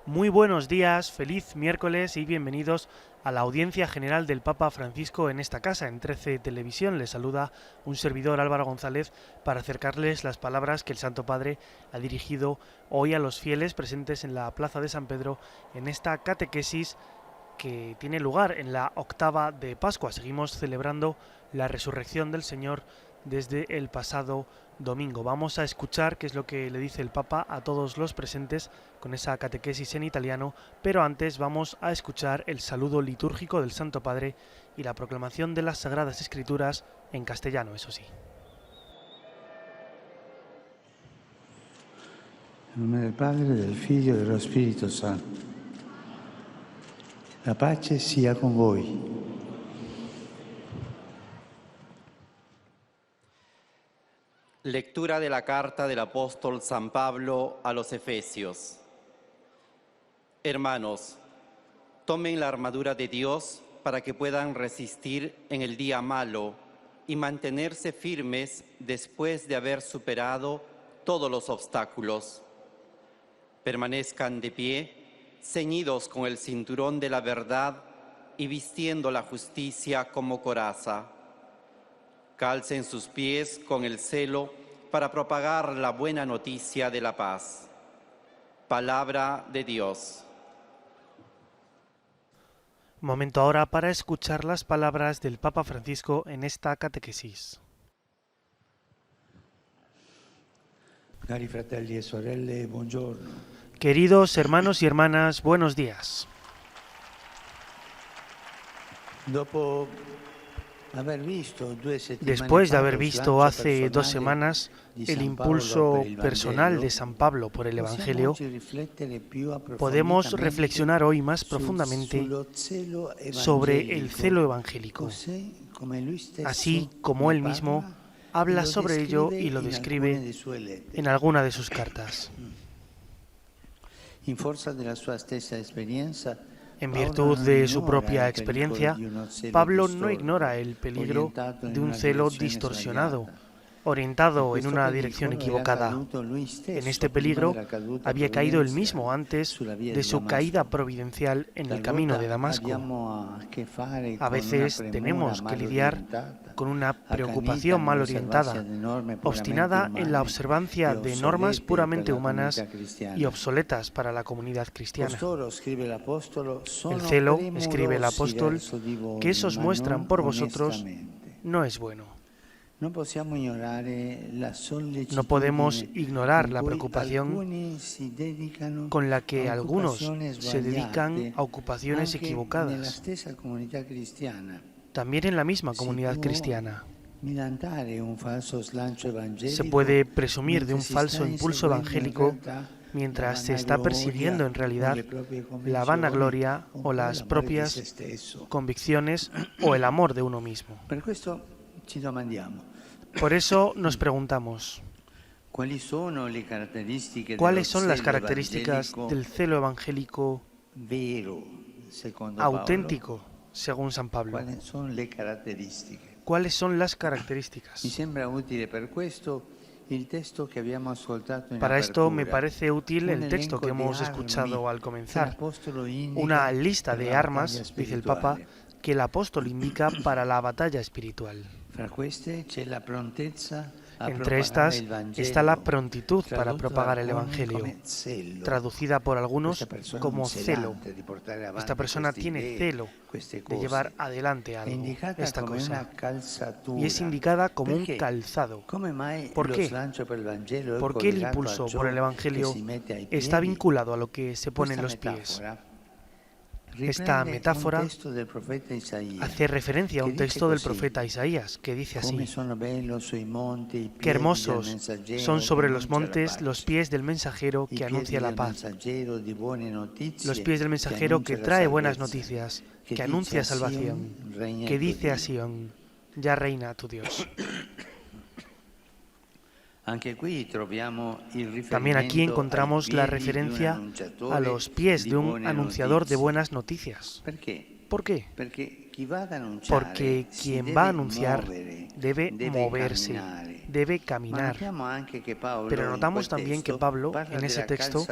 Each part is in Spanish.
Muy buenos días, feliz miércoles y bienvenidos a la audiencia general del Papa Francisco en esta casa. En 13 Televisión les saluda un servidor, Álvaro González, para acercarles las palabras que el Santo Padre ha dirigido hoy a los fieles presentes en la Plaza de San Pedro en esta catequesis que tiene lugar en la octava de Pascua. Seguimos celebrando la resurrección del Señor desde el pasado domingo. Vamos a escuchar qué es lo que le dice el Papa a todos los presentes con esa catequesis en italiano, pero antes vamos a escuchar el saludo litúrgico del Santo Padre y la proclamación de las Sagradas Escrituras en castellano, eso sí. En nombre del Padre, del Figlio e dello Spirito Santo. La pace sia con voi. Lectura de la carta del apóstol San Pablo a los Efesios. Hermanos, tomen la armadura de Dios para que puedan resistir en el día malo y mantenerse firmes después de haber superado todos los obstáculos. Permanezcan de pie, ceñidos con el cinturón de la verdad y vistiendo la justicia como coraza. Calcen sus pies con el celo para propagar la buena noticia de la paz. Palabra de Dios. Momento ahora para escuchar las palabras del Papa Francisco en esta catequesis. Cari fratelli e sorelle, buongiorno. Queridos hermanos y hermanas, buenos días. Después de haber visto hace 2 semanas el impulso personal de San Pablo por el Evangelio, podemos reflexionar hoy más profundamente sobre el celo evangélico, así como él mismo habla sobre ello y lo describe en alguna de sus cartas. En virtud de su propia experiencia, Pablo no ignora el peligro de un celo distorsionado, orientado en una dirección equivocada. En este peligro había caído él mismo antes de su caída providencial en el camino de Damasco. A veces tenemos que lidiar con una preocupación mal orientada, obstinada en la observancia de normas puramente humanas y obsoletas para la comunidad cristiana. El celo, escribe el apóstol, que esos muestran por vosotros no es bueno. No podemos ignorar la preocupación con la que algunos se dedican a ocupaciones equivocadas, también en la misma comunidad cristiana. Se puede presumir de un falso impulso evangélico mientras se está persiguiendo en realidad la vanagloria o las propias convicciones o el amor de uno mismo. Por eso nos preguntamos, ¿cuáles son las características del celo evangélico auténtico, según San Pablo? ¿Cuáles son las características? Para esto me parece útil el texto que hemos escuchado al comenzar, una lista de armas, dice el Papa, que el apóstol indica para la batalla espiritual. Entre estas está la prontitud para propagar el Evangelio, traducida por algunos como celo. Esta persona tiene celo de llevar adelante algo, esta cosa, y es indicada como un calzado. ¿Por qué? Porque el impulso por el Evangelio está vinculado a lo que se pone en los pies. Esta metáfora hace referencia a un texto del profeta Isaías que dice así: qué hermosos son sobre los montes los pies del mensajero que anuncia la paz, los pies del mensajero que trae buenas noticias, que anuncia salvación, que dice a Sión, ya reina tu Dios. También aquí encontramos la referencia a los pies de un anunciador de buenas noticias. ¿Por qué? Porque quien va a anunciar debe moverse, debe caminar. Pero notamos también que Pablo, en ese texto,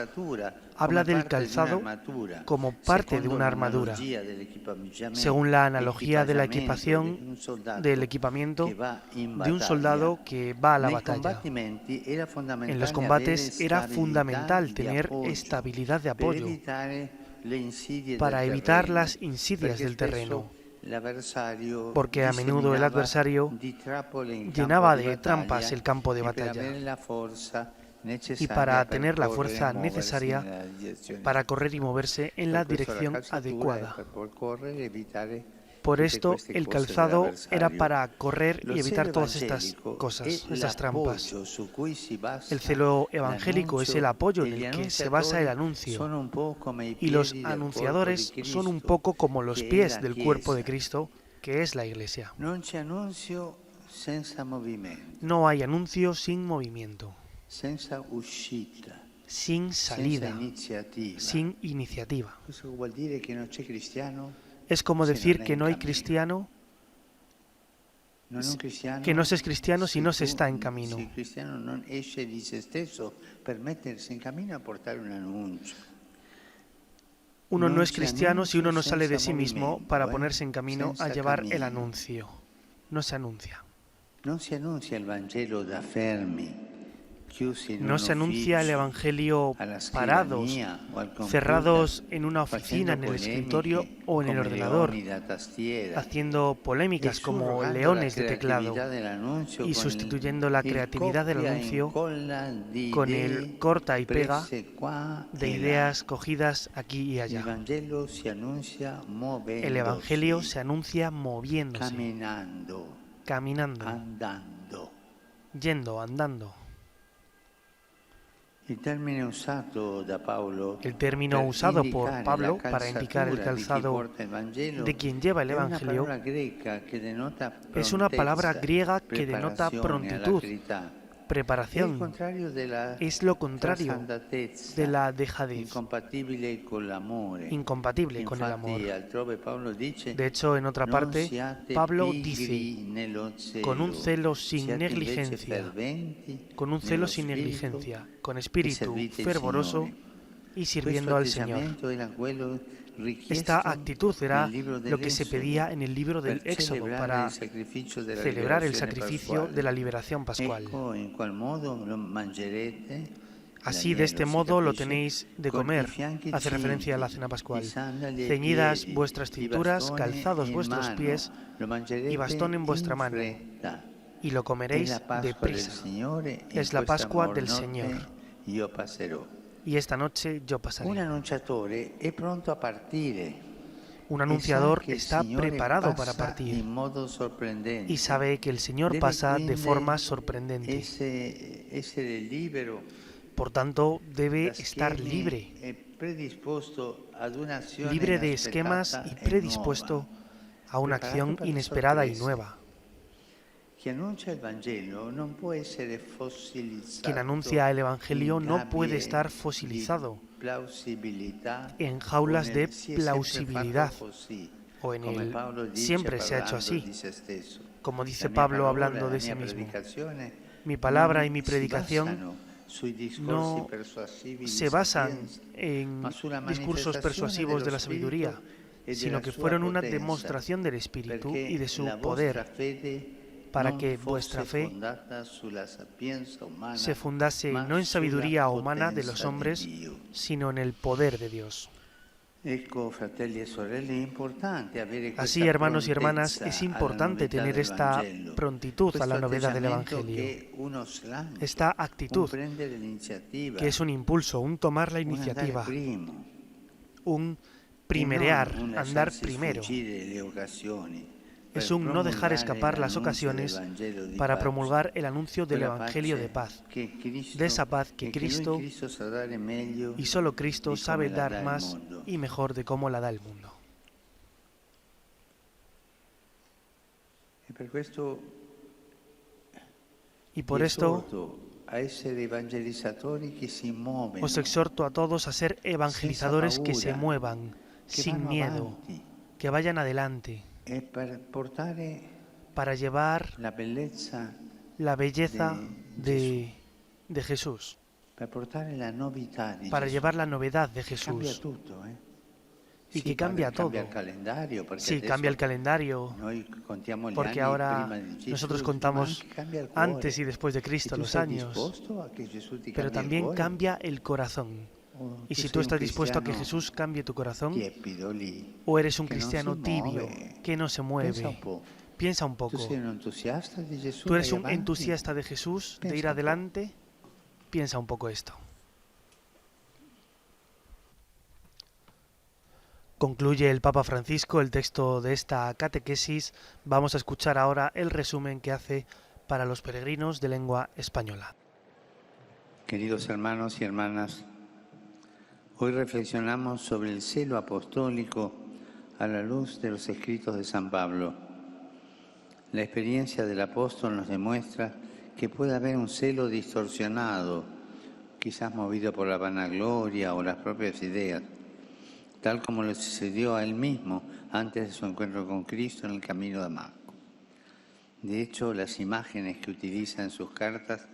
habla del calzado como parte de una armadura, según la analogía de la equipación del equipamiento de un soldado que va a la batalla. En los combates era fundamental tener estabilidad de apoyo para evitar las insidias del terreno, porque a menudo el adversario llenaba de trampas el campo de batalla, y para tener la fuerza necesaria para correr y moverse en la dirección adecuada. Por esto el calzado era para correr y evitar todas estas cosas, estas trampas. El celo evangélico es el apoyo en el que se basa el anuncio, y los anunciadores son un poco como los pies del cuerpo de Cristo, que es la Iglesia. No hay anuncio sin movimiento, sin salida, sin iniciativa. Es como decir que no hay cristiano, que no se es cristiano si no se está en camino. Uno no es cristiano si uno no sale de sí mismo para ponerse en camino a llevar el anuncio. No se anuncia. No se anuncia el Evangelio parados, cerrados en una oficina, en el escritorio o en el ordenador, haciendo polémicas como leones de teclado y sustituyendo la creatividad del anuncio con el corta y pega de ideas cogidas aquí y allá. El Evangelio se anuncia moviéndose, caminando, yendo, andando. El término usado por Pablo para indicar el calzado de quien lleva el Evangelio es una palabra griega que denota prontitud, preparación. Es lo contrario de la dejadez, incompatible con el amor. De hecho, en otra parte, Pablo dice, con un celo sin negligencia, con espíritu fervoroso y sirviendo al Señor. Esta actitud era lo que se pedía en el libro del Éxodo para celebrar el sacrificio de la liberación pascual. Así, de este modo, lo tenéis de comer, hace referencia a la cena pascual. Ceñidas vuestras cinturas, calzados vuestros pies y bastón en vuestra mano, y lo comeréis deprisa. Es la Pascua del Señor. Y esta noche yo pasaré. Un anunciador está preparado para partir y sabe que el Señor pasa de forma sorprendente. Por tanto, debe estar libre de esquemas y predispuesto a una acción inesperada y nueva. Quien anuncia el Evangelio no puede estar fosilizado en jaulas de plausibilidad o en el siempre se ha hecho así, como dice Pablo hablando de sí mismo. Mi palabra y mi predicación no se basan en discursos persuasivos de la sabiduría, sino que fueron una demostración del Espíritu y de su poder, para que vuestra fe se fundase no en sabiduría humana de los hombres, sino en el poder de Dios. Así, hermanos y hermanas, es importante tener esta prontitud a la novedad del Evangelio, esta actitud, que es un impulso, un tomar la iniciativa, un primerear, andar primero. Es un no dejar escapar las ocasiones para promulgar el anuncio del Evangelio de paz, de esa paz que Cristo y solo Cristo sabe dar más y mejor de cómo la da el mundo. Y por esto os exhorto a todos a ser evangelizadores que se muevan sin miedo, que vayan adelante, para llevar la belleza de Jesús, para llevar la novedad de Jesús. Y que cambia todo. Sí, cambia el calendario, porque ahora nosotros contamos antes y después de Cristo los años, pero también cambia el corazón. Y si tú estás dispuesto a que Jesús cambie tu corazón, o eres un cristiano tibio, que no se mueve, piensa un poco. ¿Tú eres un entusiasta de Jesús, de ir adelante? Piensa un poco esto. Concluye el Papa Francisco el texto de esta catequesis. Vamos a escuchar ahora el resumen que hace para los peregrinos de lengua española. Queridos hermanos y hermanas, hoy reflexionamos sobre el celo apostólico a la luz de los escritos de San Pablo. La experiencia del apóstol nos demuestra que puede haber un celo distorsionado, quizás movido por la vanagloria o las propias ideas, tal como le sucedió a él mismo antes de su encuentro con Cristo en el camino de Damasco. De hecho, las imágenes que utiliza en sus cartas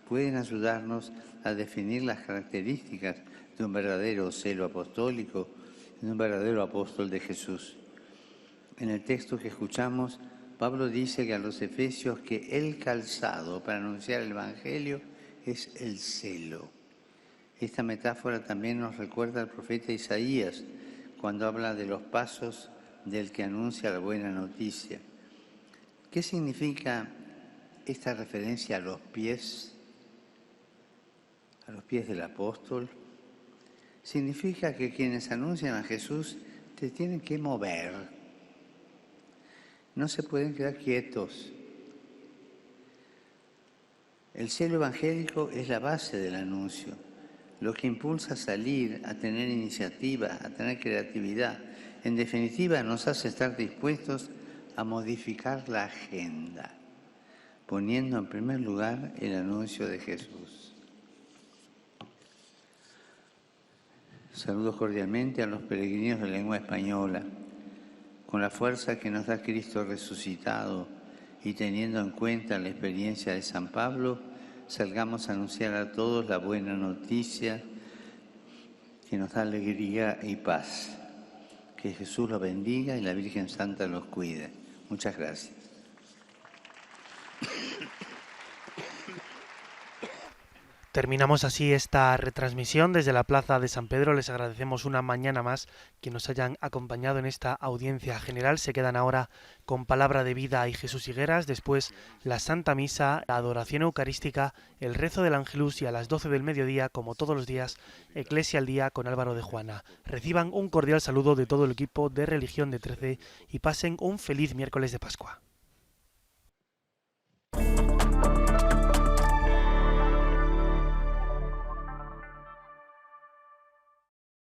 pueden ayudarnos a definir las características de un verdadero celo apostólico, de un verdadero apóstol de Jesús. En el texto que escuchamos, Pablo dice que a los efesios que el calzado para anunciar el Evangelio es el celo. Esta metáfora también nos recuerda al profeta Isaías cuando habla de los pasos del que anuncia la buena noticia. ¿Qué significa esta referencia a los pies del apóstol? Significa que quienes anuncian a Jesús te tienen que mover. No se pueden quedar quietos. El celo evangélico es la base del anuncio, lo que impulsa a salir, a tener iniciativa, a tener creatividad. En definitiva, nos hace estar dispuestos a modificar la agenda, poniendo en primer lugar el anuncio de Jesús. Saludo cordialmente a los peregrinos de lengua española. Con la fuerza que nos da Cristo resucitado y teniendo en cuenta la experiencia de San Pablo, salgamos a anunciar a todos la buena noticia que nos da alegría y paz. Que Jesús los bendiga y la Virgen Santa los cuide. Muchas gracias. Terminamos así esta retransmisión desde la Plaza de San Pedro. Les agradecemos una mañana más que nos hayan acompañado en esta audiencia general. Se quedan ahora con Palabra de Vida y Jesús Higueras, después la Santa Misa, la adoración eucarística, el rezo del Ángelus y a las 12 del mediodía, como todos los días, Eclesia al Día con Álvaro de Juana. Reciban un cordial saludo de todo el equipo de Religión de 13 y pasen un feliz miércoles de Pascua.